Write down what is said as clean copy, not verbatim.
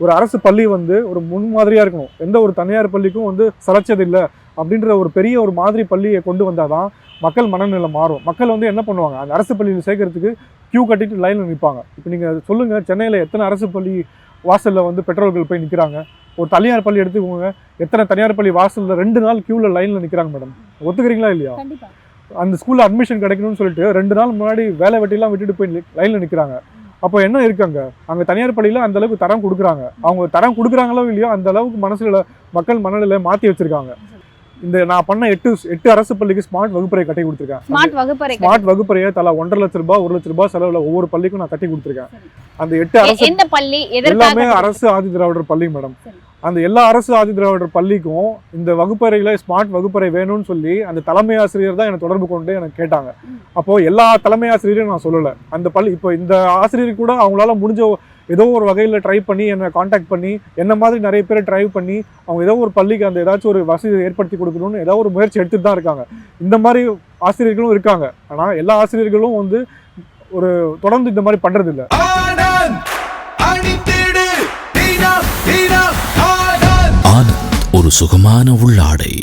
ஒரு அரசு பள்ளி வந்து ஒரு முன்மாதிரியாக இருக்கணும். எந்த ஒரு தனியார் பள்ளிக்கும் வந்து சளைச்சதில்லை அப்படின்ற ஒரு பெரிய ஒரு மாதிரி பள்ளியை கொண்டு வந்தால் தான் மக்கள் மனநிலை மாறும். மக்கள் வந்து என்ன பண்ணுவாங்க, அந்த அரசு பள்ளியில் சேர்க்கறதுக்கு கியூ கட்டிட்டு லைனில் நிற்பாங்க. இப்போ நீங்கள் சொல்லுங்கள், சென்னையில் எத்தனை அரசு பள்ளி வாசலில் வந்து பெற்றோர்கள் போய் நிற்கிறாங்க? ஒரு தனியார் பள்ளி எடுத்துக்கோங்க, எத்தனை தனியார் பள்ளி வாசலில் 2 நாள் கியூவில் லைனில் நிற்கிறாங்க மேடம். ஒத்துக்கிறீங்களா இல்லையா? அந்த ஸ்கூலில் அட்மிஷன் கிடைக்கணும்னு சொல்லிட்டு 2 நாள் முன்னாடி வேலை வெட்டிலாம் விட்டுட்டு போய் லைனில் நிற்கிறாங்க. அப்போ என்ன இருக்காங்க, அங்கே தனியார் பள்ளியில் அந்த அளவுக்கு தரம் கொடுக்குறாங்க. அவங்க தரம் கொடுக்குறாங்களோ இல்லையோ அந்த அளவுக்கு மனசில் மக்கள் மனநிலை மாற்றி வச்சிருக்காங்க. இந்த நான் பண்ண 8 அரசு பள்ளிக்கு ஸ்மார்ட் வகுப்பறை கட்டி கொடுத்துருக்கேன். ஸ்மார்ட் வகுப்பறையை தலா 1.5 லட்ச ரூபாய் 1 லட்ச ரூபாய் செலவில் ஒவ்வொரு பள்ளிக்கும் நான் கட்டி கொடுத்துருக்கேன். அந்த 8 அரசு பள்ளி எல்லாமே அரசு ஆதி திராவிடர் பள்ளி மேடம். அந்த எல்லா அரசு ஆதி திராவிடர் பள்ளிக்கும் இந்த வகுப்பறையில ஸ்மார்ட் வகுப்பறை வேணும்னு சொல்லி அந்த தலைமை ஆசிரியர் தான் என்னை தொடர்பு கொண்டு எனக்கு கேட்டாங்க. அப்போ எல்லா தலைமை ஆசிரியரையும் நான் சொல்லலை. அந்த பள்ளி இப்போ இந்த ஆசிரியர் கூட அவங்களால முடிஞ்ச ஏதோ ஒரு வகையில் ட்ரை பண்ணி என்னை காண்டாக்ட் பண்ணி என்ன மாதிரி நிறைய பேரை ட்ரைவ் பண்ணி அவங்க ஏதோ ஒரு பள்ளிக்கு அந்த ஏதாச்சும் ஒரு வசதி ஏற்படுத்தி கொடுக்கணும்னு ஏதோ ஒரு முயற்சி எடுத்துட்டு தான் இருக்காங்க. இந்த மாதிரி ஆசிரியர்களும் இருக்காங்க. ஆனால் எல்லா ஆசிரியர்களும் வந்து ஒரு தொடர்ந்து இந்த மாதிரி பண்றது இல்லை. ஆனந்த், ஒரு சுகமான உள்ளாடை.